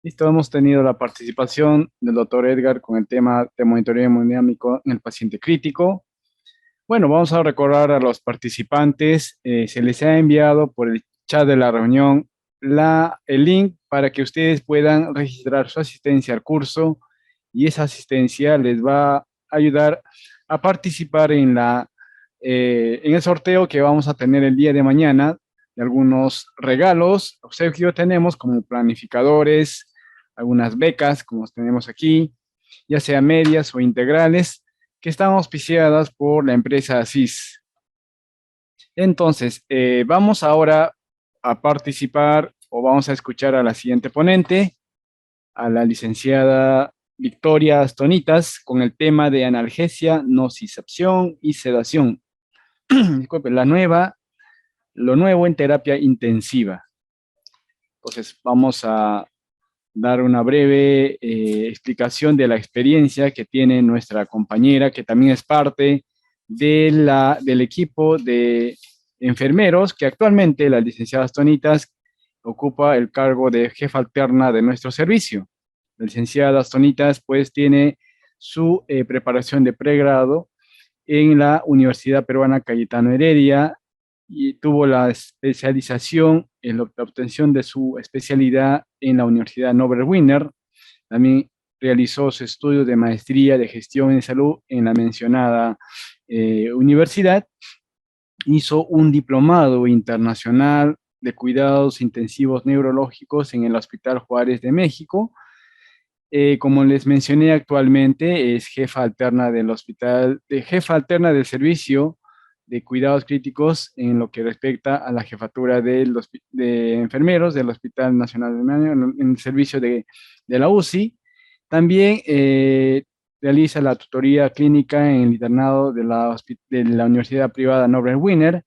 Listo, hemos tenido la participación del doctor Edgar con el tema de monitoreo hemodinámico en el paciente crítico. Bueno, vamos a recordar a los participantes, se les ha enviado por el chat de la reunión el link para que ustedes puedan registrar su asistencia al curso y esa asistencia les va a ayudar a participar en el sorteo que vamos a tener el día de mañana de algunos regalos. Ustedes que yo tenemos como planificadores, algunas becas como tenemos aquí, ya sea medias o integrales que están auspiciadas por la empresa ASIS. Entonces, vamos ahora a participar o vamos a escuchar a la siguiente ponente, a la licenciada Victoria Astonitas, con el tema de analgesia, nocicepción y sedación. Disculpe, lo nuevo en terapia intensiva. Entonces, vamos a dar una breve explicación de la experiencia que tiene nuestra compañera, que también es parte del equipo de enfermeros, que actualmente la licenciada Astonitas ocupa el cargo de jefa alterna de nuestro servicio. La licenciada Astonitas pues tiene su preparación de pregrado en la Universidad Peruana Cayetano Heredia y tuvo la especialización en la obtención de su especialidad en la Universidad Norbert Wiener. También realizó su estudio de maestría de gestión en salud en la mencionada universidad. Hizo un diplomado internacional de cuidados intensivos neurológicos en el Hospital Juárez de México. Como les mencioné, actualmente es jefa alterna jefa alterna del servicio de cuidados críticos en lo que respecta a la jefatura de enfermeros del Hospital Nacional de Mayo, en el servicio de la UCI. También realiza la tutoría clínica en el internado de la Universidad Privada Norbert Wiener.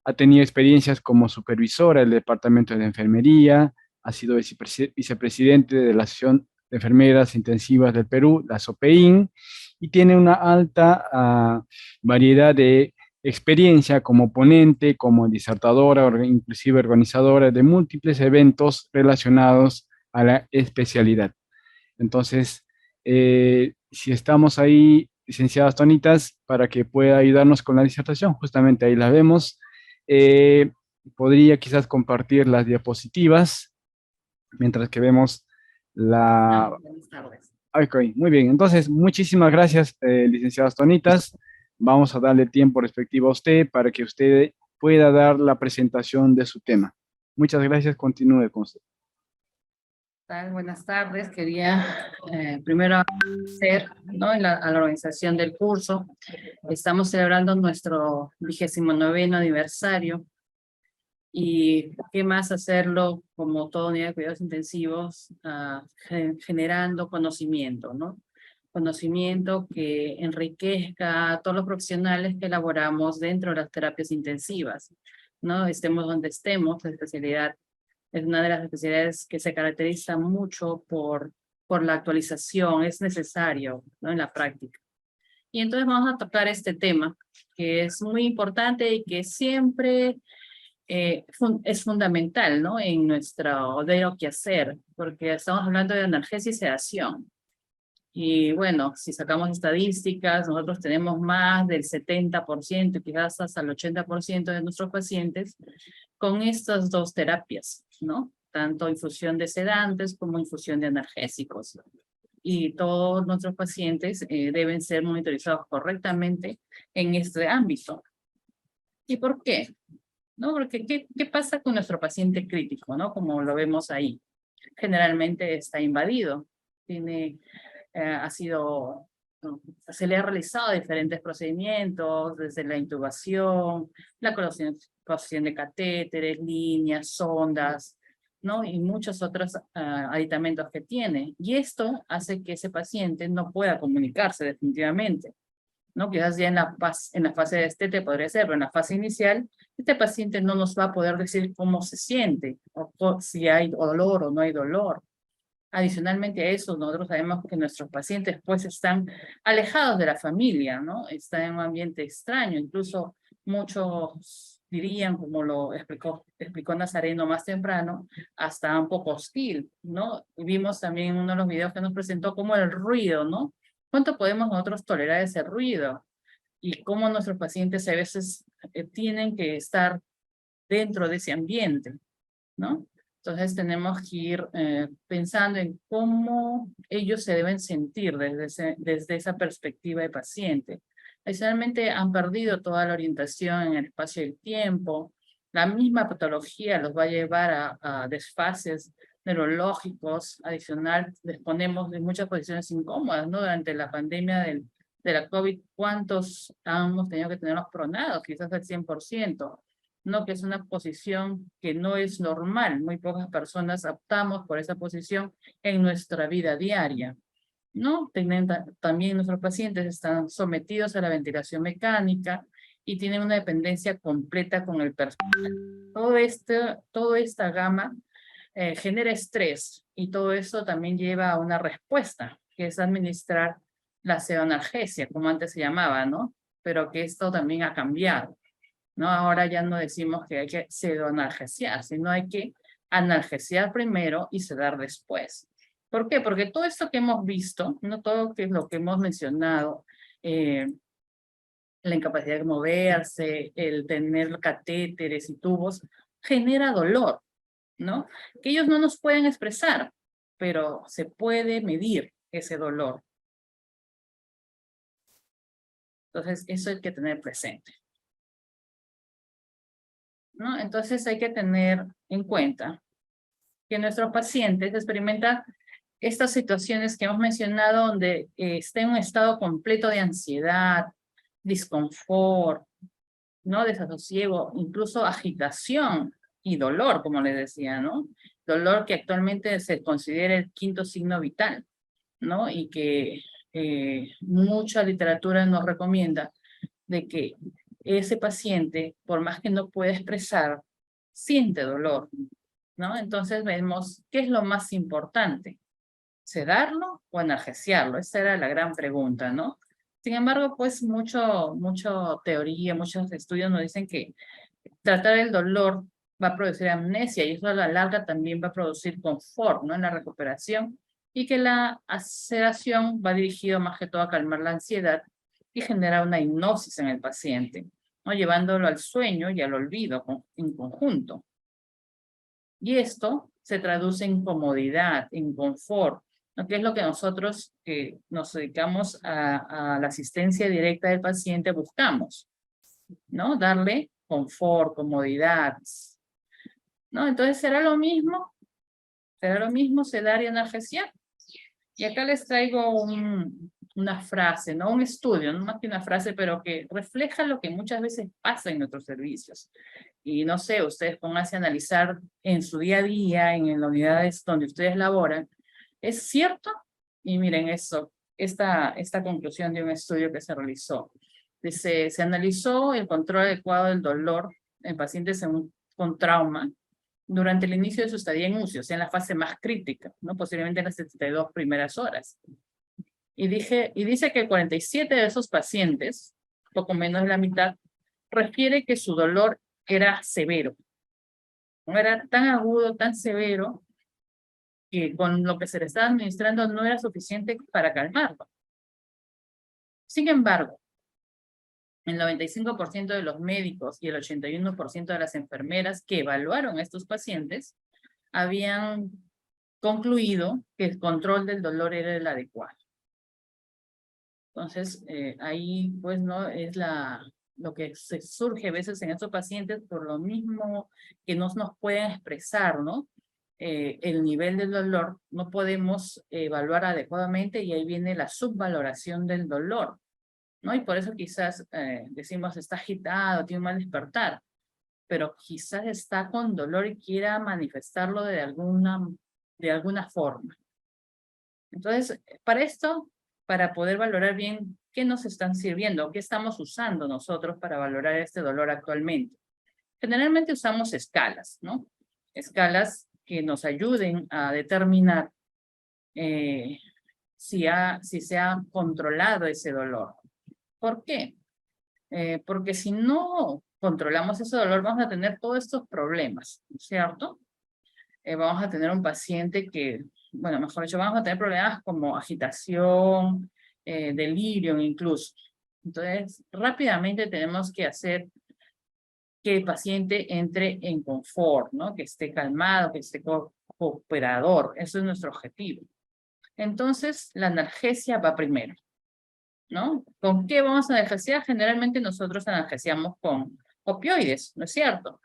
Ha tenido experiencias como supervisora del Departamento de Enfermería, ha sido vicepresidente de la Asociación de Enfermeras Intensivas del Perú, la SOPEIN, y tiene una alta variedad de experiencia como ponente, como disertadora, inclusive organizadora de múltiples eventos relacionados a la especialidad. Entonces, si estamos ahí, licenciadas Tonitas, para que pueda ayudarnos con la disertación, justamente ahí la vemos. Eh, Podría quizás compartir las diapositivas mientras que vemos la... Buenas tardes. Ok, muy bien. Entonces, muchísimas gracias, licenciadas Tonitas. Vamos a darle tiempo respectivo a usted para que usted pueda dar la presentación de su tema. Muchas gracias. Continúe con usted. Buenas tardes. Quería primero agradecer, ¿no? A la organización del curso. Estamos celebrando nuestro 29º aniversario y qué más hacerlo como toda unidad de cuidados intensivos, generando conocimiento, ¿no? Conocimiento que enriquezca a todos los profesionales que elaboramos dentro de las terapias intensivas, ¿no? Estemos donde estemos, la especialidad es una de las especialidades que se caracteriza mucho por la actualización, es necesario, ¿no? En la práctica. Y entonces vamos a tocar este tema, que es muy importante y que siempre es fundamental, ¿no? En nuestro diario quehacer, porque estamos hablando de analgesia y sedación. Y bueno, si sacamos estadísticas, nosotros tenemos más del 70%, quizás hasta el 80% de nuestros pacientes con estas dos terapias, ¿no? Tanto infusión de sedantes como infusión de analgésicos. Y todos nuestros pacientes deben ser monitorizados correctamente en este ámbito. ¿Y por qué? ¿No? Porque ¿qué pasa con nuestro paciente crítico, ¿no? Como lo vemos ahí. Generalmente está invadido, ha sido, ¿no? Se le ha realizado diferentes procedimientos, desde la intubación, la colocación de catéteres, líneas, sondas, ¿no? Y muchos otros aditamentos que tiene. Y esto hace que ese paciente no pueda comunicarse definitivamente, ¿no? Quizás ya en la fase de destete podría ser, pero en la fase inicial, este paciente no nos va a poder decir cómo se siente, o si hay dolor o no hay dolor. Adicionalmente a eso, nosotros sabemos que nuestros pacientes pues están alejados de la familia, ¿no? Están en un ambiente extraño, incluso muchos dirían, como lo explicó Nazareno más temprano, hasta un poco hostil, ¿no? Y vimos también en uno de los videos que nos presentó como el ruido, ¿no? ¿Cuánto podemos nosotros tolerar ese ruido? Y cómo nuestros pacientes a veces tienen que estar dentro de ese ambiente, ¿no? Entonces tenemos que ir pensando en cómo ellos se deben sentir desde esa perspectiva de paciente. Adicionalmente han perdido toda la orientación en el espacio y el tiempo. La misma patología los va a llevar a desfases neurológicos. Adicional, disponemos de muchas posiciones incómodas, ¿no? Durante la pandemia de la COVID, ¿cuántos hemos tenido que tenerlos pronados? Quizás al 100%. ¿No? Que es una posición que no es normal. Muy pocas personas optamos por esa posición en nuestra vida diaria, ¿no? También nuestros pacientes están sometidos a la ventilación mecánica y tienen una dependencia completa con el personal. Toda esta gama genera estrés y todo eso también lleva a una respuesta, que es administrar la pseudoanalgesia, como antes se llamaba, ¿no? Pero que esto también ha cambiado, ¿no? Ahora ya no decimos que hay que pseudoanalgesiar, sino hay que analgesiar primero y sedar después. ¿Por qué? Porque todo esto que hemos visto, no todo lo que hemos mencionado, la incapacidad de moverse, el tener catéteres y tubos, genera dolor, ¿no? Que ellos no nos pueden expresar, pero se puede medir ese dolor. Entonces, eso hay que tener presente, ¿no? Entonces hay que tener en cuenta que nuestros pacientes experimentan estas situaciones que hemos mencionado donde está en un estado completo de ansiedad, disconfort, ¿no? Desasosiego, incluso agitación y dolor, como les decía, ¿no? Dolor que actualmente se considera el quinto signo vital, ¿no? Y que mucha literatura nos recomienda de que ese paciente, por más que no pueda expresar, siente dolor, ¿no? Entonces vemos qué es lo más importante, sedarlo o analgesiarlo. Esa era la gran pregunta, ¿no? Sin embargo, pues mucho teoría, muchos estudios nos dicen que tratar el dolor va a producir amnesia y eso a la larga también va a producir confort, ¿no? En la recuperación y que la sedación va dirigido más que todo a calmar la ansiedad y generar una hipnosis en el paciente, ¿no? Llevándolo al sueño y al olvido en conjunto. Y esto se traduce en comodidad, en confort, ¿no? Que es lo que nosotros que nos dedicamos a la asistencia directa del paciente buscamos, ¿no? Darle confort, comodidad, ¿no? Entonces, ¿será lo mismo? ¿Será lo mismo sedar y analgesiar? Y acá les traigo una frase, ¿no? Un estudio, no más que una frase, pero que refleja lo que muchas veces pasa en nuestros servicios. Y no sé, ustedes pónganse a analizar en su día a día, en las unidades donde ustedes laboran. ¿Es cierto? Y miren eso, esta conclusión de un estudio que se realizó. Dice, se analizó el control adecuado del dolor en pacientes con trauma durante el inicio de su estadía en UCI, o sea, en la fase más crítica, ¿no? Posiblemente en las 72 primeras horas. Y dice que 47 de esos pacientes, poco menos de la mitad, refiere que su dolor era severo. No era tan agudo, tan severo, que con lo que se le estaba administrando no era suficiente para calmarlo. Sin embargo, el 95% de los médicos y el 81% de las enfermeras que evaluaron a estos pacientes habían concluido que el control del dolor era el adecuado. Entonces, ahí pues no es lo que se surge a veces en estos pacientes por lo mismo que no nos pueden expresar, ¿no? El nivel del dolor, no podemos evaluar adecuadamente y ahí viene la subvaloración del dolor, ¿no? Y por eso quizás decimos está agitado, tiene un mal despertar, pero quizás está con dolor y quiera manifestarlo de alguna forma. Entonces, para esto, para poder valorar bien qué nos están sirviendo, qué estamos usando nosotros para valorar este dolor actualmente. Generalmente usamos escalas, ¿no? Escalas que nos ayuden a determinar si se ha controlado ese dolor. ¿Por qué? Porque si no controlamos ese dolor, vamos a tener todos estos problemas, ¿no es cierto? Vamos a tener un paciente que, bueno, mejor dicho, vamos a tener problemas como agitación, delirio incluso. Entonces, rápidamente tenemos que hacer que el paciente entre en confort, ¿no? Que esté calmado, que esté cooperador. Eso es nuestro objetivo. Entonces, la analgesia va primero, ¿no? ¿Con qué vamos a analgesiar? Generalmente nosotros analgesiamos con opioides, ¿no es cierto?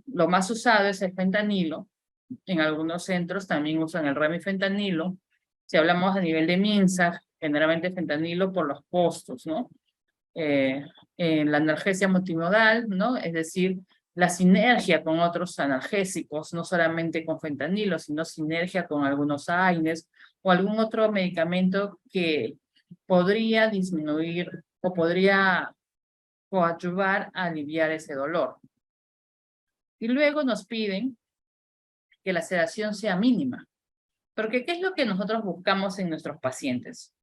Lo más usado es el fentanilo. En algunos centros también usan el remifentanilo. Si hablamos a nivel de MINSA, generalmente fentanilo por los costos, ¿no? En la analgesia multimodal, ¿no? Es decir, la sinergia con otros analgésicos, no solamente con fentanilo, sino sinergia con algunos AINES o algún otro medicamento que podría disminuir o podría coadyuvar a aliviar ese dolor. Y luego nos piden que la sedación sea mínima. Porque ¿qué es lo que nosotros buscamos en nuestros pacientes?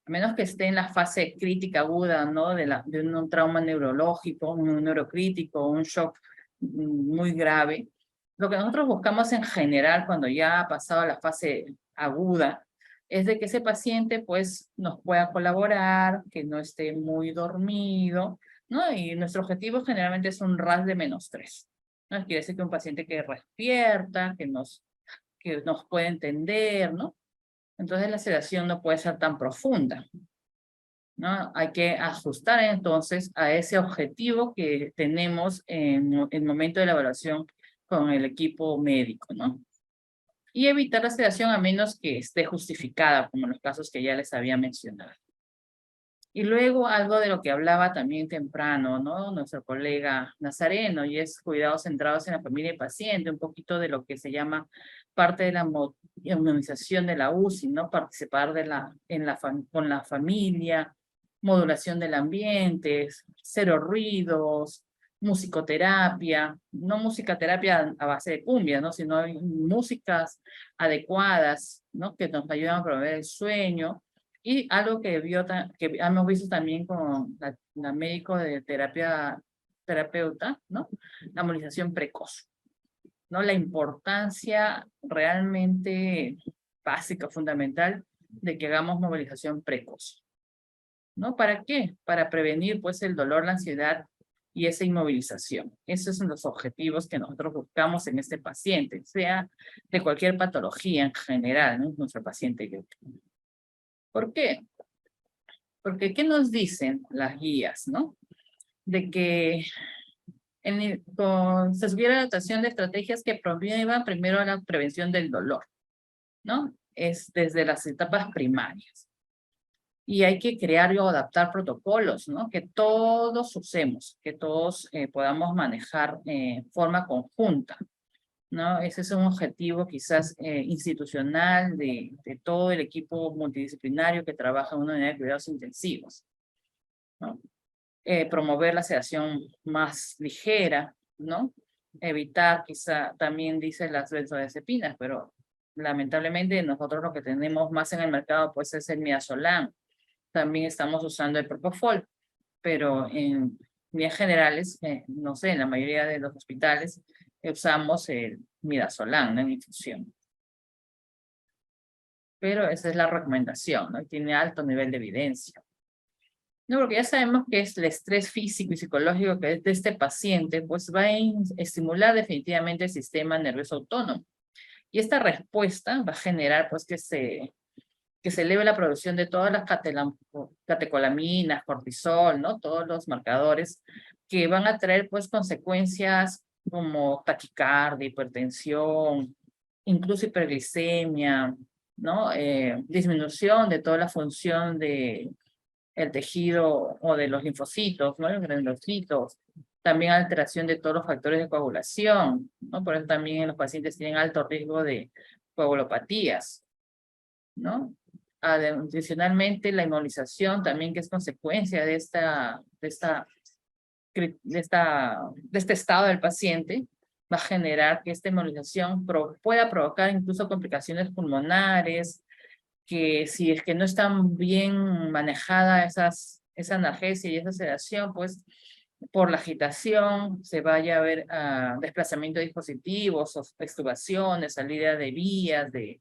A menos que esté en la fase crítica aguda, ¿no? De un trauma neurológico, un neurocrítico, un shock muy grave. Lo que nosotros buscamos en general cuando ya ha pasado la fase aguda es de que ese paciente pues nos pueda colaborar, que no esté muy dormido, ¿no? Y nuestro objetivo generalmente es un RASS de -3. ¿No? Quiere decir que un paciente que despierta, que nos puede entender, ¿no? Entonces la sedación no puede ser tan profunda, ¿no? Hay que ajustar entonces a ese objetivo que tenemos en el momento de la evaluación con el equipo médico, ¿no? Y evitar la sedación a menos que esté justificada, como en los casos que ya les había mencionado. Y luego algo de lo que hablaba también temprano, ¿no? Nuestro colega Nazareno, y es cuidados centrados en la familia y paciente, un poquito de lo que se llama parte de la inmunización de la UCI, ¿no? Participar con la familia, modulación del ambiente, cero ruidos, musicoterapia, no musicoterapia a base de cumbia, ¿no? Sino músicas adecuadas, ¿no? Que nos ayudan a promover el sueño. Y algo que hemos visto también con la médico de terapeuta, ¿no? La movilización precoz, ¿no? La importancia realmente básica, fundamental, de que hagamos movilización precoz, ¿no? ¿Para qué? Para prevenir, pues, el dolor, la ansiedad y esa inmovilización. Esos son los objetivos que nosotros buscamos en este paciente, sea de cualquier patología en general, ¿no? Nuestro paciente. ¿Por qué? Porque, ¿qué nos dicen las guías, no? De que se sugiere la adaptación de estrategias que promuevan primero la prevención del dolor, ¿no? Es desde las etapas primarias. Y hay que crear o adaptar protocolos, ¿no? Que todos usemos, que todos podamos manejar en forma conjunta, ¿no? Ese es un objetivo quizás institucional de todo el equipo multidisciplinario que trabaja en una unidad de cuidados intensivos, ¿no? Promover la sedación más ligera, ¿no? Evitar quizá, también dice las benzodiazepinas, pero lamentablemente nosotros lo que tenemos más en el mercado pues es el midazolam. También estamos usando el propofol, pero en líneas generales, no sé, en la mayoría de los hospitales usamos el midazolam, ¿no? En infusión. Pero esa es la recomendación, ¿no? Y tiene alto nivel de evidencia. No, porque ya sabemos que es el estrés físico y psicológico que es de este paciente, pues va a estimular definitivamente el sistema nervioso autónomo. Y esta respuesta va a generar pues que se eleve la producción de todas las catecolaminas, cortisol, ¿no? Todos los marcadores que van a traer pues consecuencias como taquicardia, hipertensión, incluso hiperglicemia, ¿no? Disminución de toda la función de el tejido o de los linfocitos, ¿no? Los granulocitos, también alteración de todos los factores de coagulación, ¿no? Por eso también los pacientes tienen alto riesgo de coagulopatías, ¿no? Adicionalmente, la inmovilización también que es consecuencia de este estado del paciente, va a generar que esta inmovilización pueda provocar incluso complicaciones pulmonares, que si es que no están bien manejada esa analgesia y esa sedación, pues por la agitación, se vaya a ver desplazamiento de dispositivos, o extubaciones, salida de vías, de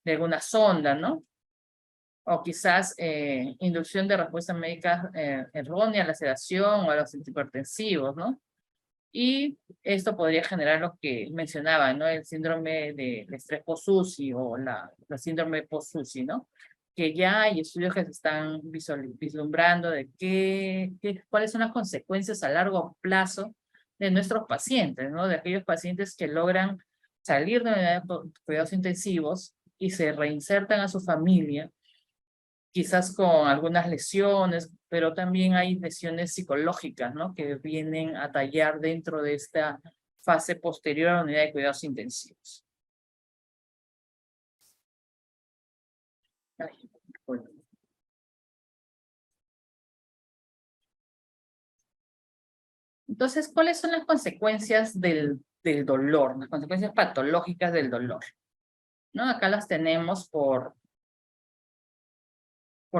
alguna sonda, ¿no? O quizás inducción de respuesta médica errónea a la sedación o a los antihipertensivos, ¿no? Y esto podría generar lo que mencionaba, ¿no? El síndrome de estrés post-UCI o la síndrome post-UCI, ¿no? Que ya hay estudios que se están vislumbrando de cuáles son las consecuencias a largo plazo de nuestros pacientes, ¿no? De aquellos pacientes que logran salir de la unidad de cuidados intensivos y se reinsertan a su familia, quizás con algunas lesiones, pero también hay lesiones psicológicas, ¿no? Que vienen a tallar dentro de esta fase posterior a la unidad de cuidados intensivos. Ay, bueno. Entonces, ¿cuáles son las consecuencias del dolor? Las consecuencias patológicas del dolor, ¿no? Acá las tenemos por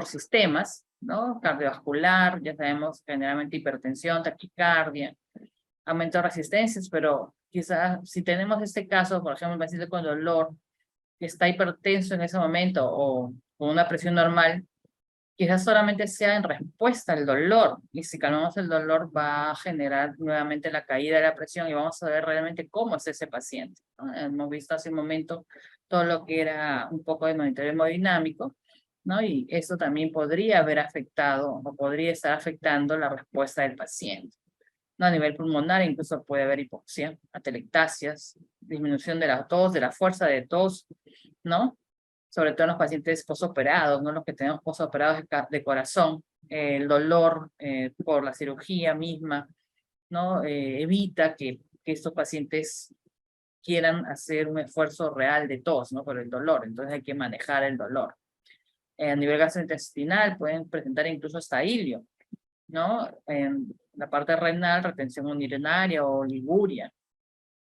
sistemas, ¿no? Cardiovascular, ya sabemos, generalmente hipertensión, taquicardia, aumento de resistencias, pero quizás si tenemos este caso, por ejemplo, un paciente con dolor que está hipertenso en ese momento o con una presión normal, quizás solamente sea en respuesta al dolor, y si calmamos el dolor va a generar nuevamente la caída de la presión y vamos a ver realmente cómo es ese paciente, ¿no? Hemos visto hace un momento todo lo que era un poco de monitoreo hemodinámico, ¿no? Y eso también podría haber afectado o podría estar afectando la respuesta del paciente, ¿no? A nivel pulmonar incluso puede haber hipoxia, atelectasias, disminución de la tos, de la fuerza de tos, ¿no? Sobre todo en los pacientes posoperados, ¿no? Los que tenemos posoperados de corazón, el dolor por la cirugía misma, ¿no? Evita que estos pacientes quieran hacer un esfuerzo real de tos, ¿no? Por el dolor, entonces hay que manejar el dolor. A nivel gastrointestinal pueden presentar incluso hasta ilio, ¿no? En la parte renal, retención urinaria o liguria,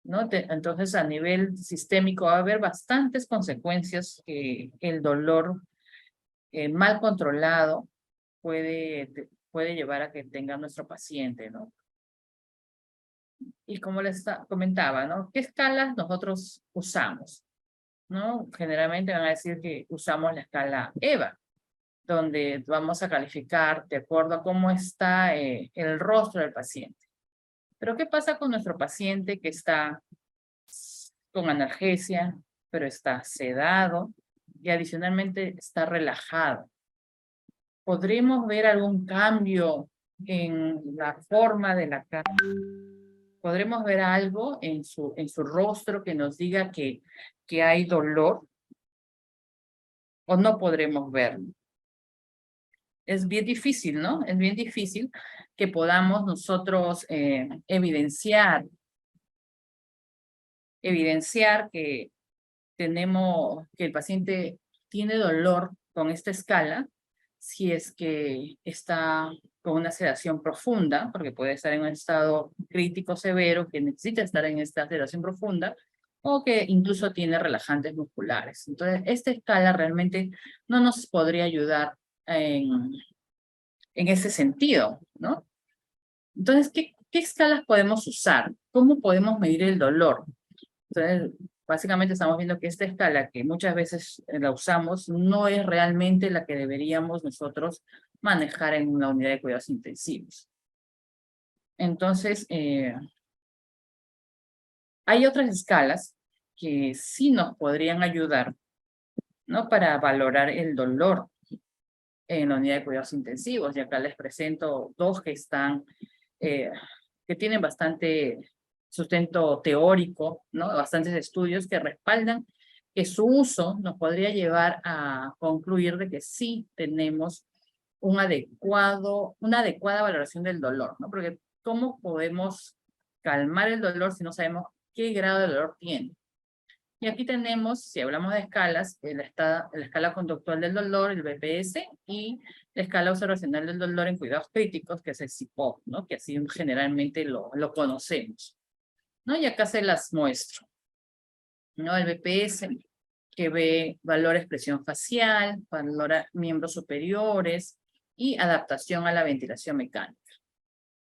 ¿no? Entonces, a nivel sistémico va a haber bastantes consecuencias que el dolor mal controlado puede llevar a que tenga nuestro paciente, ¿no? Y como les comentaba, ¿no? ¿Qué escalas nosotros usamos? ¿No? Generalmente van a decir que usamos la escala EVA, donde vamos a calificar de acuerdo a cómo está el rostro del paciente. Pero ¿qué pasa con nuestro paciente que está con analgesia, pero está sedado y adicionalmente está relajado? ¿Podremos ver algún cambio en la forma de la cara? ¿Podremos ver algo en su rostro que nos diga que hay dolor? ¿O no podremos verlo? Es bien difícil, ¿no? Es bien difícil que podamos nosotros evidenciar que el paciente tiene dolor con esta escala, si es que está con una sedación profunda, porque puede estar en un estado crítico severo que necesita estar en esta sedación profunda, o que incluso tiene relajantes musculares. Entonces, esta escala realmente no nos podría ayudar en ese sentido, ¿no? Entonces, ¿qué escalas podemos usar? ¿Cómo podemos medir el dolor? Entonces, básicamente estamos viendo que esta escala, que muchas veces la usamos, no es realmente la que deberíamos nosotros manejar en una unidad de cuidados intensivos. Entonces, hay otras escalas que sí nos podrían ayudar, ¿no? Para valorar el dolor en la unidad de cuidados intensivos. Y acá les presento dos que tienen bastante sustento teórico, ¿no? Bastantes estudios que respaldan que su uso nos podría llevar a concluir de que sí tenemos una adecuada valoración del dolor, ¿no? Porque ¿cómo podemos calmar el dolor si no sabemos qué grado de dolor tiene? Y aquí tenemos, si hablamos de escalas, la escala conductual del dolor, el BPS, y la escala observacional del dolor en cuidados críticos, que es el CIPOC, ¿no? Que así generalmente lo conocemos, ¿no? Y acá se las muestro, ¿no? El BPS, que ve valor expresión facial, valora miembros superiores y adaptación a la ventilación mecánica,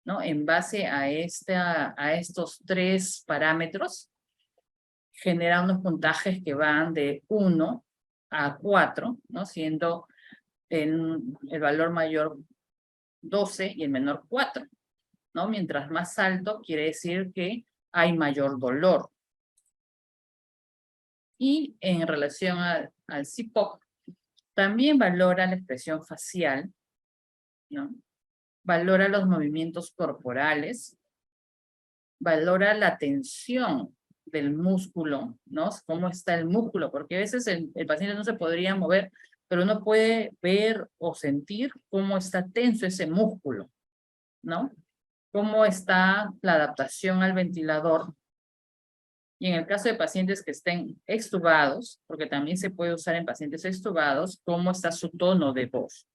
¿no? En base a estos 3 parámetros, genera unos puntajes que van de 1 a 4, ¿no? Siendo el valor mayor 12 y el menor 4, ¿no? Mientras más alto, quiere decir que hay mayor dolor. Y en relación al CPOC, también valora la expresión facial, ¿no? Valora los movimientos corporales, valora la tensión del músculo, ¿no? Cómo está el músculo, porque a veces el paciente no se podría mover, pero uno puede ver o sentir cómo está tenso ese músculo, ¿no? Cómo está la adaptación al ventilador. Y en el caso de pacientes que estén extubados, porque también se puede usar en pacientes extubados, cómo está su tono de voz,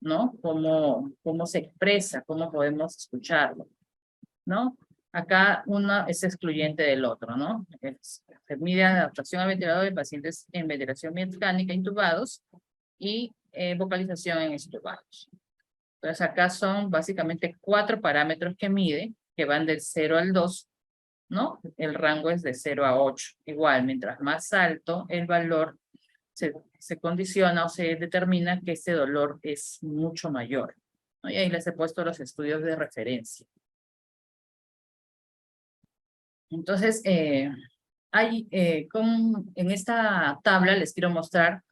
¿no? Cómo se expresa, cómo podemos escucharlo, ¿no? Acá uno es excluyente del otro, ¿no? Se mide adaptación al ventilador de pacientes en ventilación mecánica intubados y vocalización en extubados. Entonces acá son básicamente 4 parámetros que mide, que van del 0 al 2, ¿no? El rango es de 0 a 8. Igual, mientras más alto el valor, se condiciona o se determina que este dolor es mucho mayor, ¿no? Y ahí les he puesto los estudios de referencia. Entonces, en esta tabla les quiero mostrar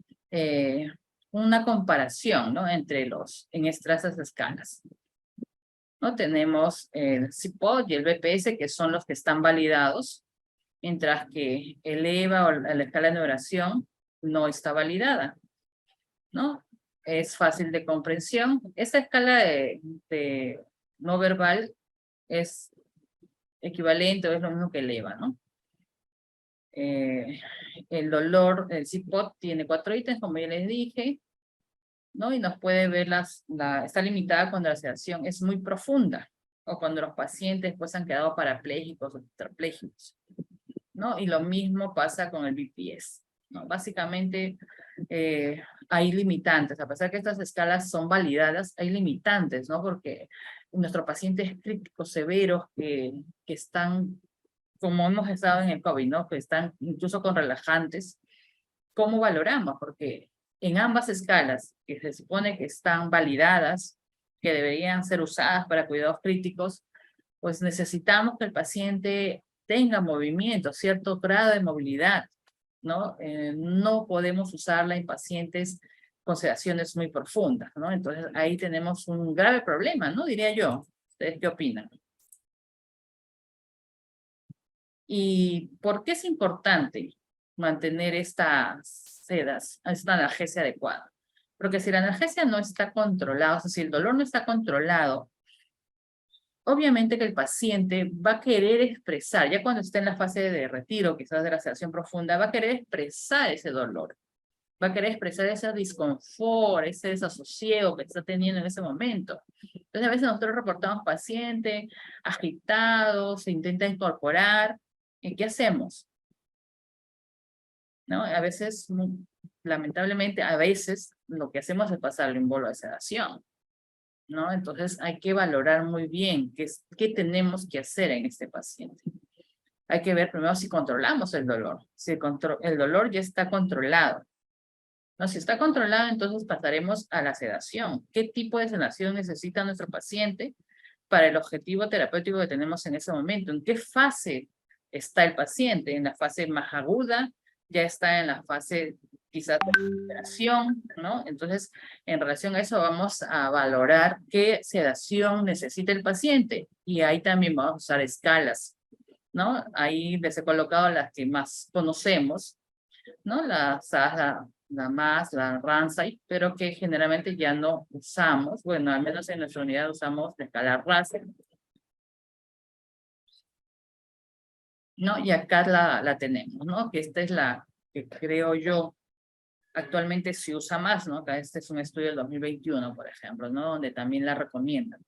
una comparación, ¿no? En estas escalas, ¿no? Tenemos el CPOD y el BPS, que son los que están validados, mientras que el EVA o la escala de oración no está validada, ¿no? Es fácil de comprensión. Esta escala de no verbal es equivalente o es lo mismo que el EVA, ¿no? El dolor, el CPOT tiene 4 ítems, como ya les dije, ¿no? Y nos puede ver está limitada cuando la sedación es muy profunda, o cuando los pacientes pues han quedado parapléjicos o tetrapléjicos, ¿no? Y lo mismo pasa con el BPS, ¿no? Básicamente hay limitantes, a pesar que estas escalas son validadas, hay limitantes, ¿no? Porque nuestros pacientes críticos severos que están, como hemos estado en el COVID, ¿no? Que están incluso con relajantes, ¿cómo valoramos? Porque en ambas escalas, que se supone que están validadas, que deberían ser usadas para cuidados críticos, pues necesitamos que el paciente tenga movimiento, cierto grado de movilidad, ¿no? No podemos usarla en pacientes con sedaciones muy profundas, ¿no? Entonces ahí tenemos un grave problema, ¿no? Diría yo. ¿Ustedes qué opinan? ¿Y por qué es importante mantener esta analgesia adecuada? Porque si la analgesia no está controlada, o sea, si el dolor no está controlado, obviamente que el paciente va a querer expresar, ya cuando esté en la fase de retiro, quizás de la sedación profunda, va a querer expresar ese dolor, va a querer expresar ese disconfort, ese desasosiego que está teniendo en ese momento. Entonces a veces nosotros reportamos paciente agitado, se intenta incorporar, ¿y qué hacemos? ¿No? A veces, lamentablemente, a veces lo que hacemos es pasarle un bolo de sedación, ¿no? Entonces hay que valorar muy bien qué tenemos que hacer en este paciente. Hay que ver primero si controlamos el dolor, si el dolor ya está controlado. No, si está controlado, entonces pasaremos a la sedación. ¿Qué tipo de sedación necesita nuestro paciente para el objetivo terapéutico que tenemos en ese momento? ¿En qué fase está el paciente? ¿En la fase más aguda? ¿Ya está en la fase quizás de recuperación? ¿No? Entonces, en relación a eso, vamos a valorar qué sedación necesita el paciente. Y ahí también vamos a usar escalas, ¿no? Ahí les he colocado las que más conocemos, ¿no? La MAS, la Ramsay, pero que generalmente ya no usamos. Bueno, al menos en nuestra unidad usamos la escala Russell, ¿no? Y acá la tenemos, ¿no? Que esta es la que creo yo actualmente se usa más, ¿no? Acá este es un estudio del 2021, por ejemplo, ¿no? Donde también la recomiendan.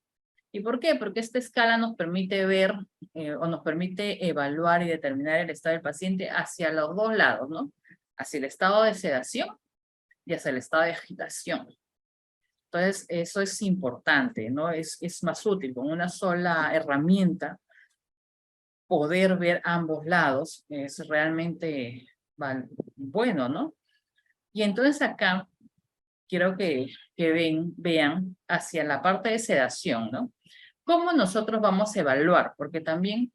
¿Y por qué? Porque esta escala nos permite ver o nos permite evaluar y determinar el estado del paciente hacia los dos lados, ¿no? Hacia el estado de sedación y hacia el estado de agitación. Entonces, eso es importante, ¿no? Es más útil con una sola herramienta poder ver ambos lados. Es realmente bueno, ¿no? Y entonces acá quiero que vean hacia la parte de sedación, ¿no? ¿Cómo nosotros vamos a evaluar? Porque también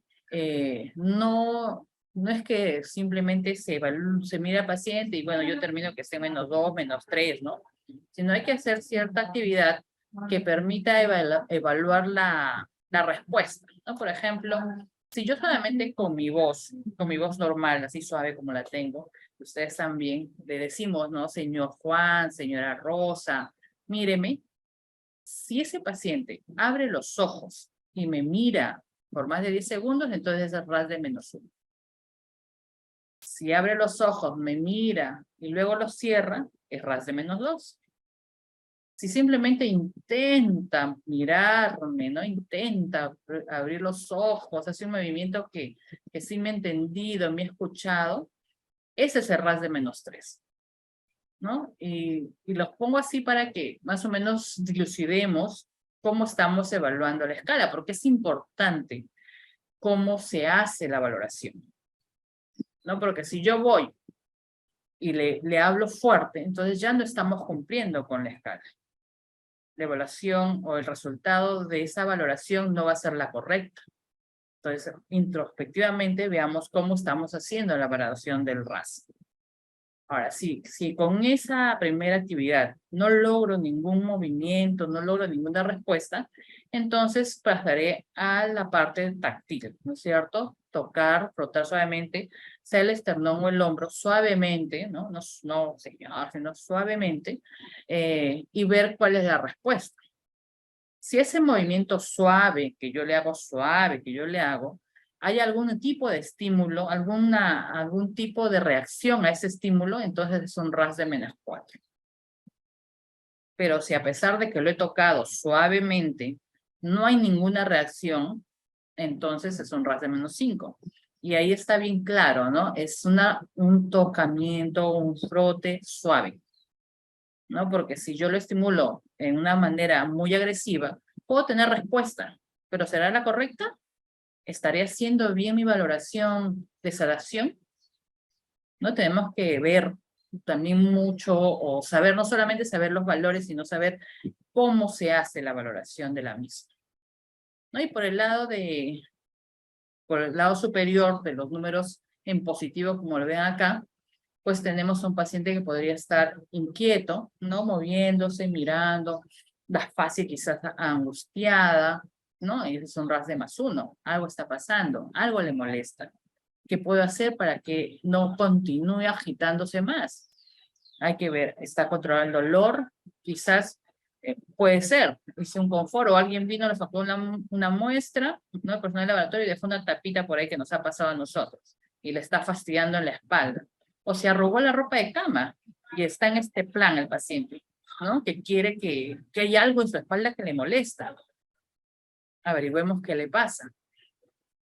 no es que simplemente se mira al paciente y bueno, yo termino que esté -2, -3, ¿no? Sino hay que hacer cierta actividad que permita evaluar la respuesta, ¿no? Por ejemplo, si yo solamente con mi voz normal, así suave como la tengo, ustedes también le decimos, ¿no? Señor Juan, señora Rosa, míreme. Si ese paciente abre los ojos y me mira por más de 10 segundos, entonces es RAS de -1. Si abre los ojos, me mira y luego los cierra, es RAS de -2. Si simplemente intenta mirarme, ¿no? Intenta abrir los ojos, hace un movimiento que sí me ha entendido, me ha escuchado, ese es el RAS de -3. ¿No? Y los pongo así para que más o menos dilucidemos cómo estamos evaluando la escala, porque es importante cómo se hace la valoración, ¿no? Porque si yo voy y le hablo fuerte, entonces ya no estamos cumpliendo con la escala. La evaluación o el resultado de esa valoración no va a ser la correcta. Entonces, introspectivamente veamos cómo estamos haciendo la valoración del RAS. Ahora, si con esa primera actividad no logro ningún movimiento, no logro ninguna respuesta, entonces pasaré a la parte táctil, ¿no es cierto? Tocar, frotar suavemente, sea el esternón o el hombro, suavemente, ¿no? No señor, sino suavemente, y ver cuál es la respuesta. Si ese movimiento suave, que yo le hago suave, que yo le hago, hay algún tipo de estímulo, algún tipo de reacción a ese estímulo, entonces es un RAS de -4. Pero si a pesar de que lo he tocado suavemente, no hay ninguna reacción, entonces es un RAS de -5. Y ahí está bien claro, ¿no? Es un tocamiento, un frote suave, ¿no? Porque si yo lo estimulo en una manera muy agresiva, puedo tener respuesta, pero ¿será la correcta? ¿Estaré haciendo bien mi valoración de sedación? No tenemos que ver también mucho o saber, no solamente saber los valores, sino saber cómo se hace la valoración de la misma, ¿no? Y por el lado superior de los números en positivo, como lo ven acá, pues tenemos un paciente que podría estar inquieto, ¿no? Moviéndose, mirando, la fase quizás angustiada, ¿no? Y es un RAS de +1. Algo está pasando, algo le molesta. ¿Qué puedo hacer para que no continúe agitándose más? Hay que ver, ¿está controlando el dolor? Quizás puede ser, hice un confort o alguien vino, le sacó una muestra, ¿no? El personal del laboratorio y dejó una tapita por ahí que nos ha pasado a nosotros y le está fastidiando en la espalda. O se arrugó la ropa de cama y está en este plan el paciente, ¿no? Que quiere que hay algo en su espalda que le molesta. Averigüemos qué le pasa.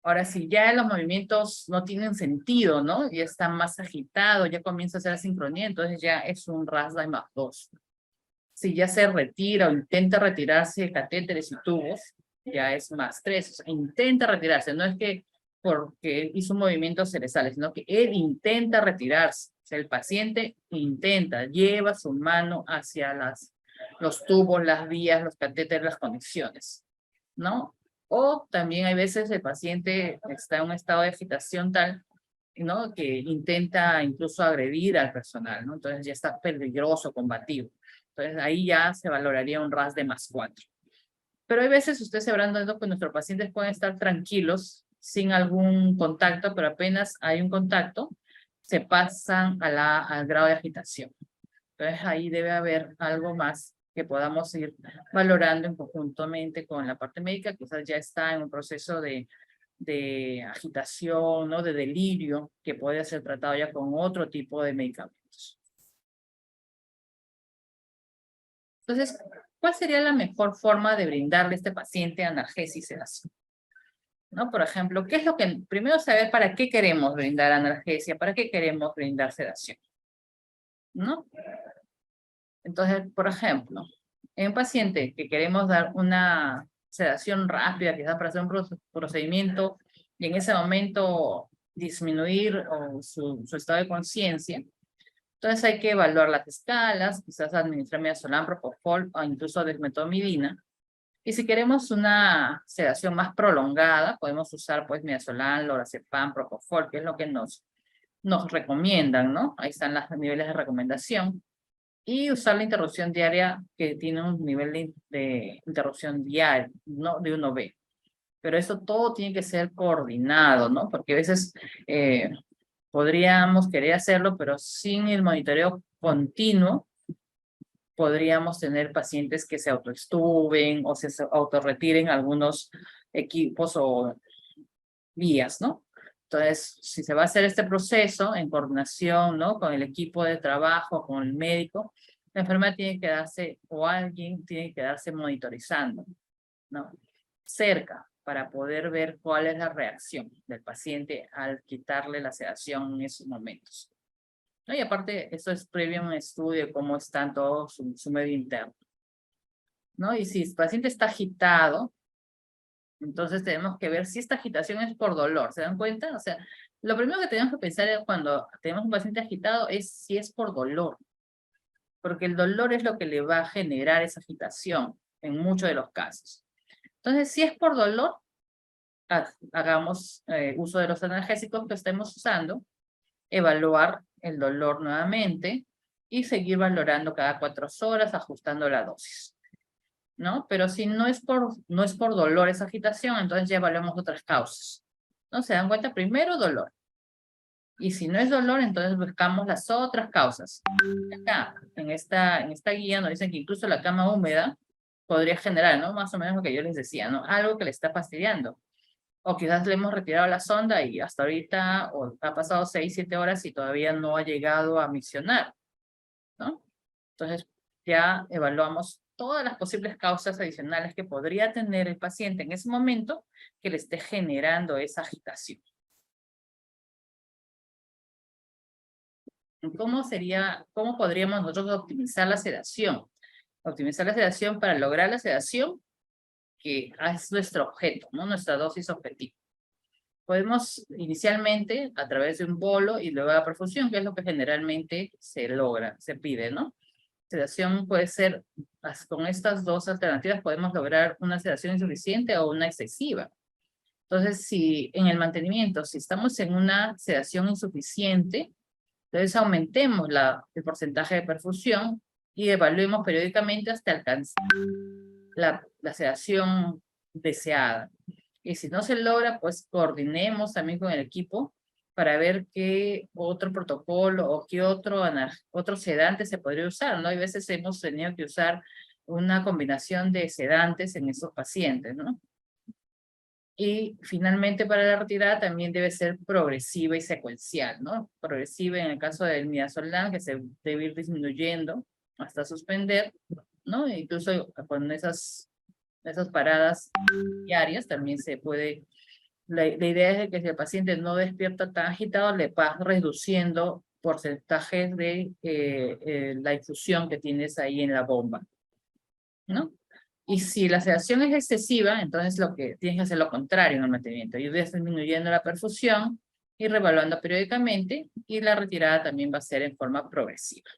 Ahora, si ya los movimientos no tienen sentido, ¿no? Ya está más agitado, ya comienza a hacer sincronía, entonces ya es un RAS de +2. Si ya se retira o intenta retirarse de catéteres y tubos, ya es +3. O sea, intenta retirarse, no es que porque hizo un movimiento se le sale, sino que él intenta retirarse. O sea, el paciente intenta, lleva su mano hacia los tubos, las vías, los catéteres, las conexiones, ¿no? O también hay veces el paciente está en un estado de agitación tal, ¿no? Que intenta incluso agredir al personal, ¿no? Entonces ya está peligroso, combativo. Entonces ahí ya se valoraría un RAS de +4. Pero hay veces ustedes se habrán dado que nuestros pacientes pueden estar tranquilos, sin algún contacto, pero apenas hay un contacto, se pasan al grado de agitación. Entonces ahí debe haber algo más que podamos ir valorando en conjuntamente con la parte médica, quizás ya está en un proceso de agitación, ¿no? De delirio, que puede ser tratado ya con otro tipo de medicamentos. Entonces, ¿cuál sería la mejor forma de brindarle a este paciente analgesia y sedación? ¿No? Por ejemplo, ¿qué es lo que... Primero saber para qué queremos brindar analgesia, para qué queremos brindar sedación, ¿no? Entonces, por ejemplo, En un paciente que queremos dar una sedación rápida, quizás para hacer un procedimiento, y en ese momento disminuir su estado de conciencia, entonces hay que evaluar las escalas, quizás administrar midazolam, propofol o incluso desmetomidina. Y si queremos una sedación más prolongada, podemos usar pues midazolam, lorazepam, propofol, que es lo que nos recomiendan, ¿no? Ahí están los niveles de recomendación. Y usar la interrupción diaria que tiene un nivel de interrupción diaria, ¿no? De 1B. Pero eso todo tiene que ser coordinado, ¿no? Porque a veces podríamos querer hacerlo, pero sin el monitoreo continuo, podríamos tener pacientes que se autoextuben o se autorretiren algunos equipos o vías, ¿no? Entonces, si se va a hacer este proceso en coordinación, ¿no? Con el equipo de trabajo, con el médico, la enfermera tiene que darse, o alguien tiene que quedarse monitorizando, ¿no? Cerca, para poder ver cuál es la reacción del paciente al quitarle la sedación en esos momentos, ¿no? Y aparte, eso es previo a un estudio de cómo está todo su medio interno, ¿no? Y si el paciente está agitado, entonces tenemos que ver si esta agitación es por dolor, ¿se dan cuenta? O sea, lo primero que tenemos que pensar cuando tenemos un paciente agitado es si es por dolor, porque el dolor es lo que le va a generar esa agitación en muchos de los casos. Entonces, si es por dolor, hagamos uso de los analgésicos que estemos usando, evaluar el dolor nuevamente y seguir valorando cada 4 horas, ajustando la dosis, ¿no? Pero si no es por dolor esa agitación, entonces ya evaluamos otras causas, ¿no? ¿Se dan cuenta? Primero, dolor. Y si no es dolor, entonces buscamos las otras causas. Acá, en esta guía nos dicen que incluso la cama húmeda podría generar, ¿no? Más o menos lo que yo les decía, ¿no? Algo que le está fastidiando. O quizás le hemos retirado la sonda y hasta ahorita, o ha pasado 6, 7 horas y todavía no ha llegado a misionar, ¿no? Entonces, ya evaluamos todas las posibles causas adicionales que podría tener el paciente en ese momento que le esté generando esa agitación. ¿Cómo podríamos nosotros optimizar la sedación? Optimizar la sedación para lograr la sedación, que es nuestro objeto, ¿no? Nuestra dosis objetivo. Podemos inicialmente a través de un bolo y luego la perfusión, que es lo que generalmente se logra, se pide, ¿no? Sedación puede ser, con estas dos alternativas podemos lograr una sedación insuficiente o una excesiva. Entonces, si en el mantenimiento, si estamos en una sedación insuficiente, entonces aumentemos el porcentaje de perfusión y evaluemos periódicamente hasta alcanzar la sedación deseada. Y si no se logra, pues coordinemos también con el equipo para ver qué otro protocolo o qué otro sedante se podría usar, ¿no? Hay veces hemos tenido que usar una combinación de sedantes en esos pacientes, ¿no? Y finalmente para la retirada también debe ser progresiva y secuencial, ¿no? Progresiva en el caso del midazolam, que se debe ir disminuyendo hasta suspender, ¿no? E incluso con esas paradas diarias también se puede. La idea es que si el paciente no despierta tan agitado, le vas reduciendo porcentajes de la infusión que tienes ahí en la bomba, ¿no? Y si la sedación es excesiva, entonces lo que tienes que hacer lo contrario en el mantenimiento. Ir disminuyendo la perfusión y revaluando periódicamente, y la retirada también va a ser en forma progresiva.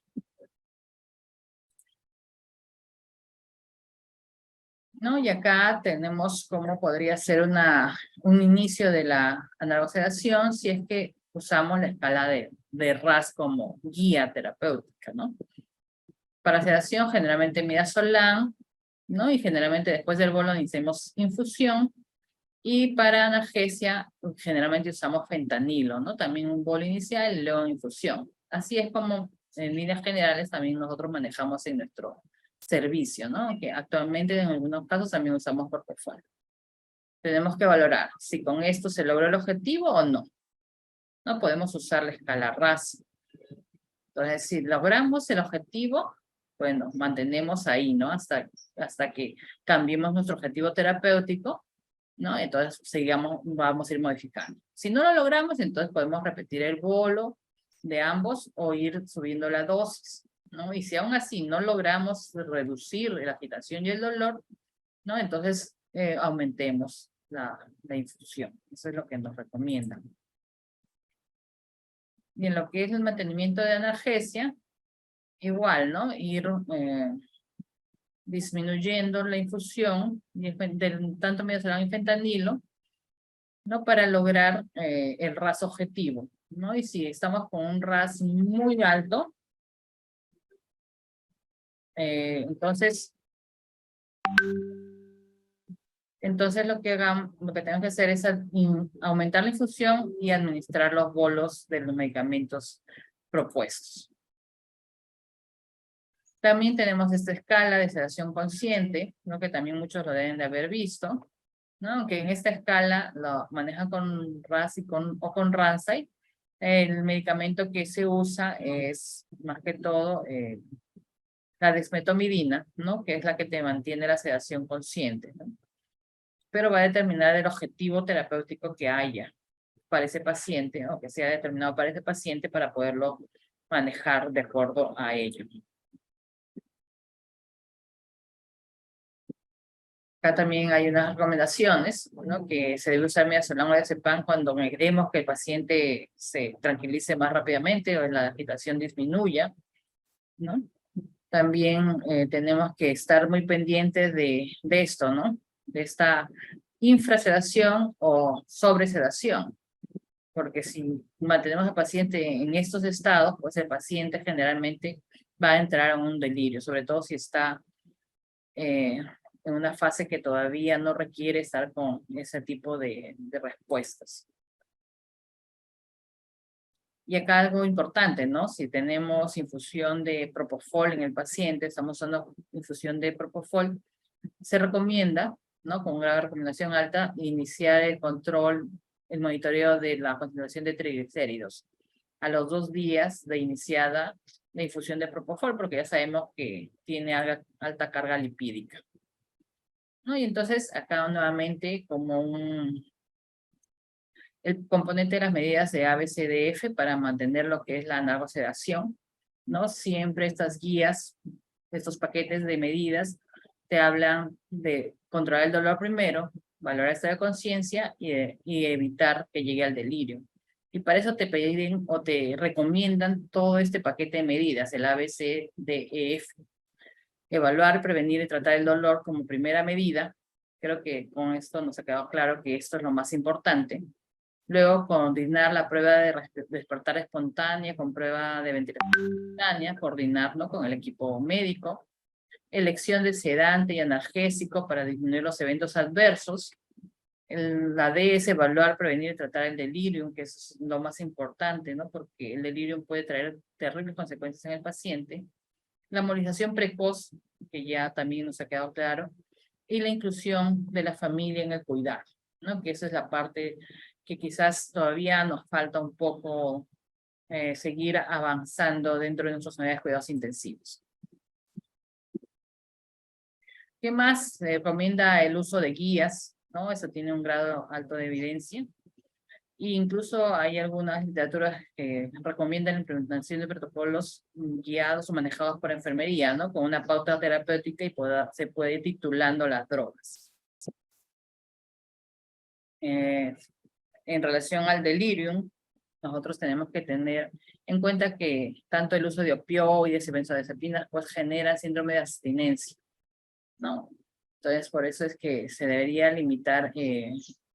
¿No? Y acá tenemos cómo podría ser un inicio de la analgosedación si es que usamos la escala de RAS como guía terapéutica, ¿no? Para sedación generalmente midazolam, ¿no? Y generalmente después del bolo iniciamos infusión. Y para analgesia generalmente usamos fentanilo, ¿no? También un bolo inicial y luego infusión. Así es como en líneas generales también nosotros manejamos en nuestro servicio, ¿no? Que actualmente en algunos casos también usamos propofol. Tenemos que valorar si con esto se logró el objetivo o no. No podemos usar la escala RAS. Entonces, si logramos el objetivo, bueno, mantenemos ahí, ¿no? Hasta que cambiemos nuestro objetivo terapéutico, ¿no? Entonces, vamos a ir modificando. Si no lo logramos, entonces podemos repetir el bolo de ambos o ir subiendo la dosis. ¿no? Y si aún así no logramos reducir la agitación y el dolor, ¿no? Entonces aumentemos la infusión. Eso es lo que nos recomiendan. Y en lo que es el mantenimiento de analgesia, igual, ¿no? Ir disminuyendo la infusión del tanto midazolam y fentanilo, ¿no? Para lograr el RAS objetivo, ¿no? Y si estamos con un RAS muy alto, entonces lo que tenemos que hacer es aumentar la infusión y administrar los bolos de los medicamentos propuestos. También tenemos esta escala de sedación consciente, ¿no? Que también muchos lo deben de haber visto, ¿no? Que en esta escala lo manejan con RAS o con Ramsay. El medicamento que se usa es más que todo la desmetomidina, ¿no? Que es la que te mantiene la sedación consciente, ¿no? Pero va a determinar el objetivo terapéutico que haya para ese paciente, o que sea determinado para ese paciente para poderlo manejar de acuerdo a ello. Acá también hay unas recomendaciones, ¿no? Que se debe usar midazolam o diazepam cuando queremos que el paciente se tranquilice más rápidamente o la agitación disminuya, ¿no? También tenemos que estar muy pendientes de esto, ¿no? De esta infrasedación o sobresedación. Porque si mantenemos al paciente en estos estados, pues el paciente generalmente va a entrar en un delirio, sobre todo si está en una fase que todavía no requiere estar con ese tipo de respuestas. Y acá algo importante, ¿no? Si tenemos infusión de propofol en el paciente, estamos usando infusión de propofol, se recomienda, ¿no? Con una recomendación alta, iniciar el control, el monitoreo de la concentración de triglicéridos a los 2 días de iniciada la infusión de propofol, porque ya sabemos que tiene alta carga lipídica, ¿no? Y entonces acá nuevamente como el componente de las medidas de ABCDF para mantener lo que es la analgosedación, ¿no? Siempre estas guías, estos paquetes de medidas, te hablan de controlar el dolor primero, valorar el estado de conciencia y evitar que llegue al delirio. Y para eso te piden o te recomiendan todo este paquete de medidas, el ABCDEF. Evaluar, prevenir y tratar el dolor como primera medida. Creo que con esto nos ha quedado claro que esto es lo más importante. Luego, coordinar la prueba de despertar espontánea con prueba de ventilación espontánea, coordinarlo con el equipo médico. Elección de sedante y analgésico para disminuir los eventos adversos. La D es evaluar, prevenir y tratar el delirium, que es lo más importante, ¿no? Porque el delirium puede traer terribles consecuencias en el paciente. La movilización precoz, que ya también nos ha quedado claro. Y la inclusión de la familia en el cuidado, ¿no? Que esa es la parte que quizás todavía nos falta un poco seguir avanzando dentro de nuestras unidades de cuidados intensivos. ¿Qué más? Se recomienda el uso de guías, ¿no? Eso tiene un grado alto de evidencia. E incluso hay algunas literaturas que recomiendan la implementación de protocolos guiados o manejados por enfermería, ¿no? Con una pauta terapéutica y se puede ir titulando las drogas. En relación al delirium, nosotros tenemos que tener en cuenta que tanto el uso de opioides y benzodiazepinas pues genera síndrome de abstinencia, ¿no? Entonces, por eso es que se debería limitar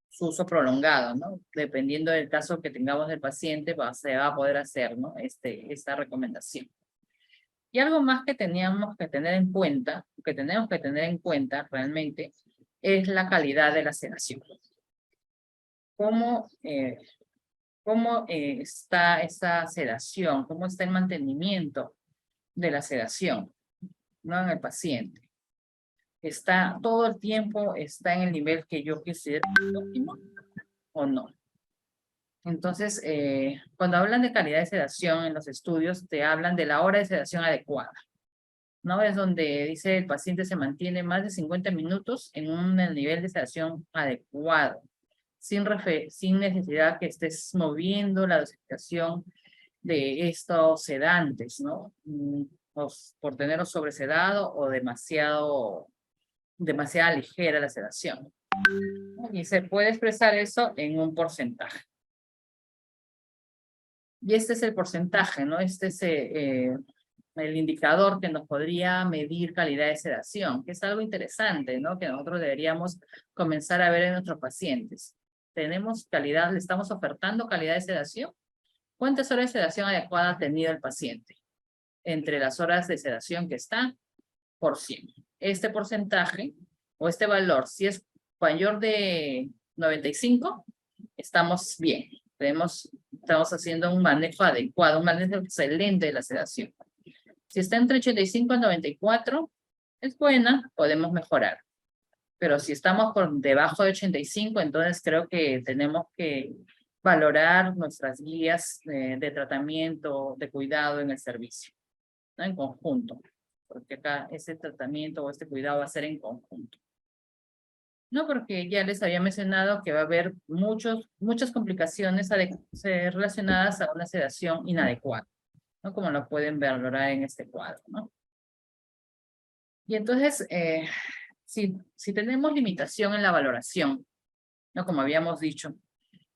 su uso prolongado, ¿no? Dependiendo del caso que tengamos del paciente, se va a poder hacer, ¿no? Esta recomendación. Y algo más que teníamos que tener en cuenta, que tenemos que tener en cuenta realmente, es la calidad de la sedación. ¿Cómo está esa sedación? ¿Cómo está el mantenimiento de la sedación, ¿no? En el paciente. ¿Está todo el tiempo, está en el nivel que yo quisiera óptimo o no? Entonces, cuando hablan de calidad de sedación en los estudios, te hablan de la hora de sedación adecuada, ¿no? Es donde dice el paciente se mantiene más de 50 minutos en un nivel de sedación adecuado, sin necesidad que estés moviendo la dosificación de estos sedantes, ¿no? por tenerlos sobresedado o demasiada ligera la sedación. Y se puede expresar eso en un porcentaje. Y este es el porcentaje, ¿no? Este es el indicador que nos podría medir calidad de sedación, que es algo interesante, ¿no? Que nosotros deberíamos comenzar a ver en nuestros pacientes. ¿Tenemos calidad, le estamos ofertando calidad de sedación? ¿Cuántas horas de sedación adecuada ha tenido el paciente? Entre las horas de sedación que está por 100. Este porcentaje o este valor, si es mayor de 95, estamos bien. Estamos haciendo un manejo adecuado, un manejo excelente de la sedación. Si está entre 85 y 94, es buena, podemos mejorar. Pero si estamos por debajo de 85, entonces creo que tenemos que valorar nuestras guías de tratamiento, de cuidado en el servicio, ¿no? En conjunto, porque acá ese tratamiento o este cuidado va a ser en conjunto. No, porque ya les había mencionado que va a haber muchas complicaciones relacionadas a una sedación inadecuada, ¿no? Como lo pueden valorar en este cuadro, ¿no? Y entonces, si tenemos limitación en la valoración, ¿no? Como habíamos dicho,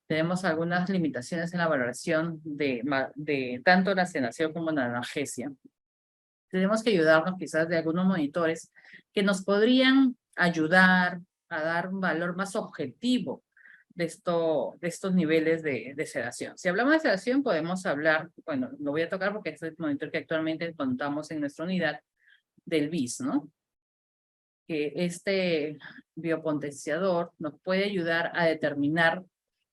tenemos algunas limitaciones en la valoración de tanto la sedación como la analgesia. Tenemos que ayudarnos quizás de algunos monitores que nos podrían ayudar a dar un valor más objetivo de estos niveles de sedación. Si hablamos de sedación, podemos hablar, bueno, lo voy a tocar porque es el monitor que actualmente contamos en nuestra unidad del BIS, ¿no? Que este biopotenciador nos puede ayudar a determinar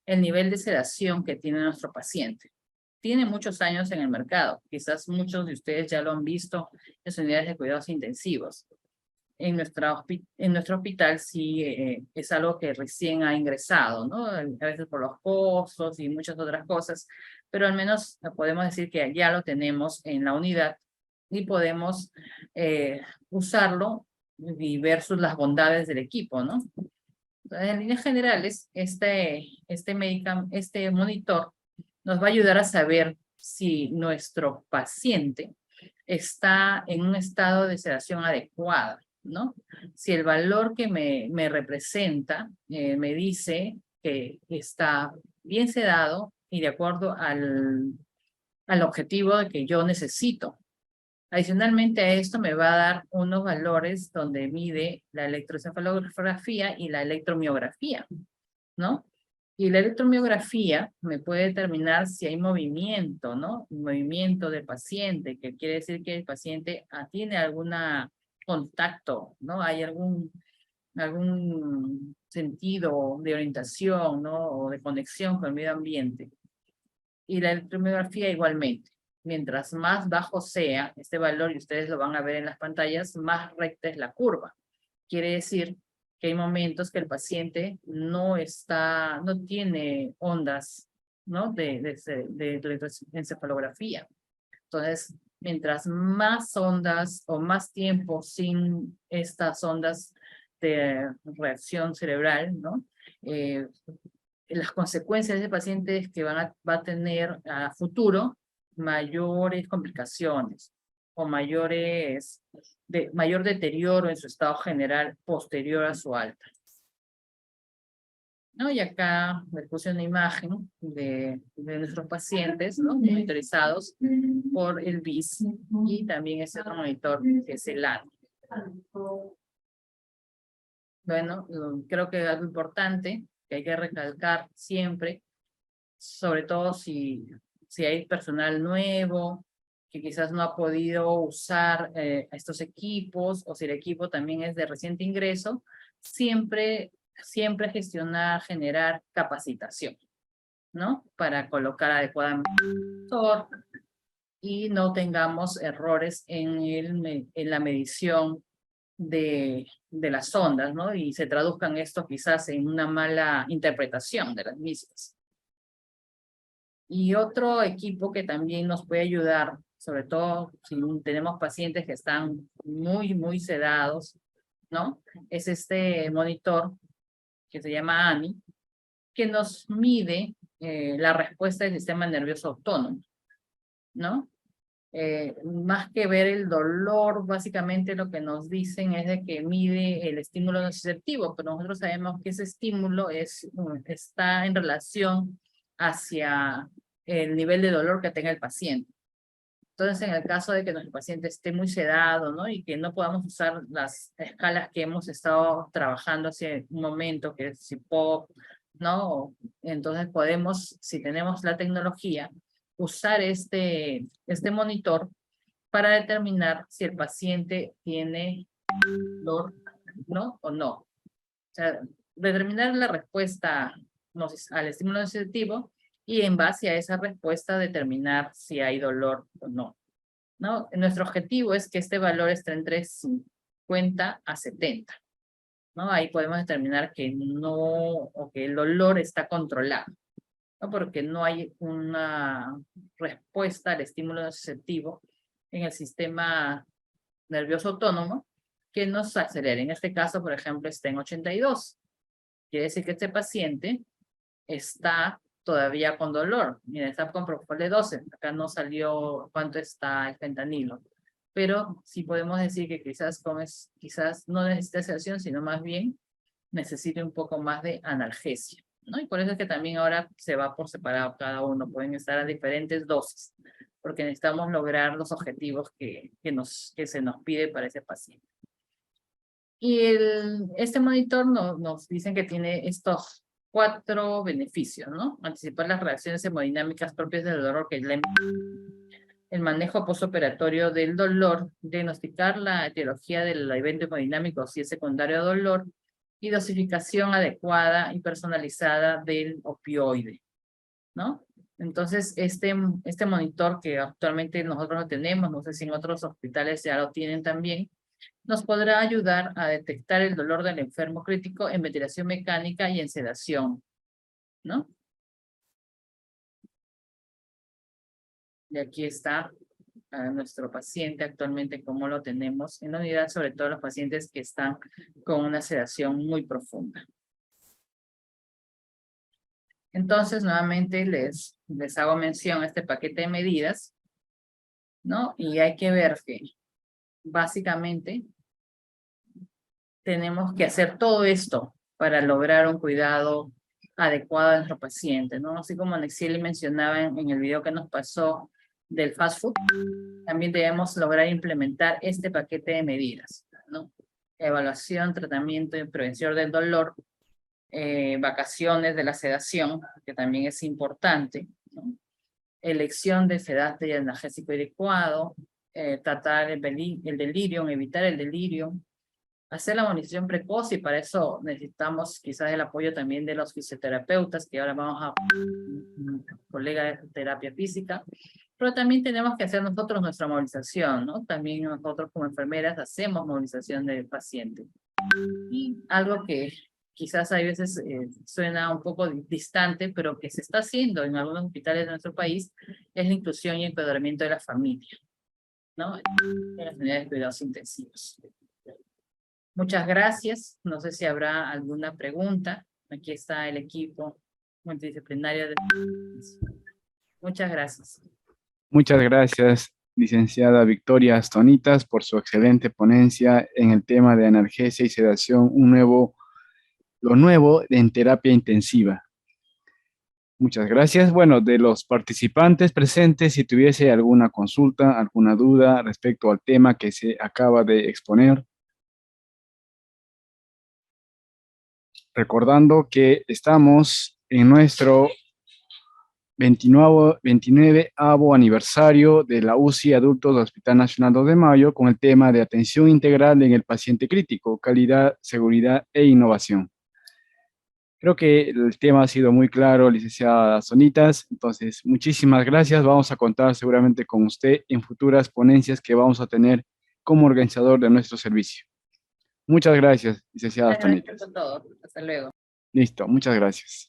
el nivel de sedación que tiene nuestro paciente. Tiene muchos años en el mercado. Quizás muchos de ustedes ya lo han visto en sus unidades de cuidados intensivos. En nuestro hospital sí es algo que recién ha ingresado, ¿no? A veces por los costos y muchas otras cosas, pero al menos podemos decir que ya lo tenemos en la unidad y podemos usarlo y ver las bondades del equipo, ¿no? En líneas generales, este monitor nos va a ayudar a saber si nuestro paciente está en un estado de sedación adecuada, ¿no? Si el valor que me representa me dice que está bien sedado y de acuerdo al objetivo que yo necesito. Adicionalmente a esto me va a dar unos valores donde mide la electroencefalografía y la electromiografía, ¿no? Y la electromiografía me puede determinar si hay movimiento, ¿no? Movimiento del paciente, que quiere decir que el paciente tiene algún contacto, ¿no? Hay algún sentido de orientación, ¿no? O de conexión con el medio ambiente. Y la electromiografía igualmente. Mientras más bajo sea este valor, y ustedes lo van a ver en las pantallas, más recta es la curva. Quiere decir que hay momentos que el paciente no tiene ondas, ¿no? de encefalografía. Entonces, mientras más ondas o más tiempo sin estas ondas de reacción cerebral, ¿no? Las consecuencias de ese paciente es que va a tener a futuro mayores complicaciones o mayor deterioro en su estado general posterior a su alta, ¿no? Y acá les puse una imagen de nuestros pacientes, ¿no? Monitorizados por el BIS y también ese otro monitor que es el ANI. Bueno, creo que algo importante que hay que recalcar siempre, sobre todo si hay personal nuevo, que quizás no ha podido usar estos equipos, o si el equipo también es de reciente ingreso, siempre gestionar, generar capacitación, ¿no? Para colocar adecuadamente el sensor y no tengamos errores en la medición de las ondas, ¿no? Y se traduzcan esto quizás en una mala interpretación de las mismas. Y otro equipo que también nos puede ayudar, sobre todo si tenemos pacientes que están muy sedados, ¿no? Es este monitor que se llama ANI, que nos mide la respuesta del sistema nervioso autónomo, ¿no? Más que ver el dolor, básicamente lo que nos dicen es de que mide el estímulo nociceptivo, pero nosotros sabemos que ese estímulo está en relación hacia el nivel de dolor que tenga el paciente. Entonces, en el caso de que nuestro paciente esté muy sedado, ¿no? Y que no podamos usar las escalas que hemos estado trabajando hace un momento, que es CIPOP, ¿no? Entonces podemos, si tenemos la tecnología, usar este monitor para determinar si el paciente tiene dolor, ¿no? O no. O sea, determinar la respuesta al estímulo nocitivo y en base a esa respuesta determinar si hay dolor o no. ¿No? Nuestro objetivo es que este valor esté entre 50 a 70. ¿No? Ahí podemos determinar que no, o que el dolor está controlado, ¿no? Porque no hay una respuesta al estímulo nociceptivo en el sistema nervioso autónomo que nos acelere. En este caso, por ejemplo, está en 82. Quiere decir que este paciente está todavía con dolor. Miren, está con propofol de 12. Acá no salió cuánto está el fentanilo. Pero sí podemos decir que quizás no necesita sedación, sino más bien necesita un poco más de analgesia, ¿no? Y por eso es que también ahora se va por separado cada uno. Pueden estar a diferentes dosis, porque necesitamos lograr los objetivos que se nos pide para ese paciente. Y este monitor nos dicen que tiene estos 4 beneficios, ¿no? Anticipar las reacciones hemodinámicas propias del dolor, que es el manejo postoperatorio del dolor, diagnosticar la etiología del evento hemodinámico si es secundario a dolor, y dosificación adecuada y personalizada del opioide, ¿no? Entonces, este monitor que actualmente nosotros lo tenemos, no sé si en otros hospitales ya lo tienen también, nos podrá ayudar a detectar el dolor del enfermo crítico en ventilación mecánica y en sedación, ¿no? Y aquí está nuestro paciente actualmente, cómo lo tenemos en la unidad, sobre todo los pacientes que están con una sedación muy profunda. Entonces, nuevamente les hago mención a este paquete de medidas, ¿no? Y hay que ver que básicamente tenemos que hacer todo esto para lograr un cuidado adecuado a nuestro paciente, ¿no? Así como Nexiel mencionaba en el video que nos pasó del fast food, también debemos lograr implementar este paquete de medidas, ¿no? Evaluación, tratamiento y prevención del dolor, vacaciones de la sedación, que también es importante, ¿no? Elección de sedante y analgésico adecuado, tratar el delirio, evitar el delirio, hacer la monitorización precoz, y para eso necesitamos quizás el apoyo también de los fisioterapeutas, que ahora vamos a un colega de terapia física, pero también tenemos que hacer nosotros nuestra movilización, ¿no? También nosotros como enfermeras hacemos movilización del paciente. Y algo que quizás a veces suena un poco distante, pero que se está haciendo en algunos hospitales de nuestro país, es la inclusión y empoderamiento de la familia, ¿no? En las unidades de cuidados intensivos. Muchas gracias. No sé si habrá alguna pregunta. Aquí está el equipo multidisciplinario. Muchas gracias. Muchas gracias, licenciada Victoria Astonitas, por su excelente ponencia en el tema de analgesia y sedación, lo nuevo en terapia intensiva. Muchas gracias. Bueno, de los participantes presentes, si tuviese alguna consulta, alguna duda respecto al tema que se acaba de exponer, recordando que estamos en nuestro 29º aniversario de la UCI Adultos del Hospital Nacional 2 de Mayo con el tema de atención integral en el paciente crítico, calidad, seguridad e innovación. Creo que el tema ha sido muy claro, licenciada Sonitas. Entonces, muchísimas gracias. Vamos a contar seguramente con usted en futuras ponencias que vamos a tener como organizador de nuestro servicio. Muchas gracias, licenciada Muchas gracias Sonitas. por todo. Hasta luego. Listo, muchas gracias.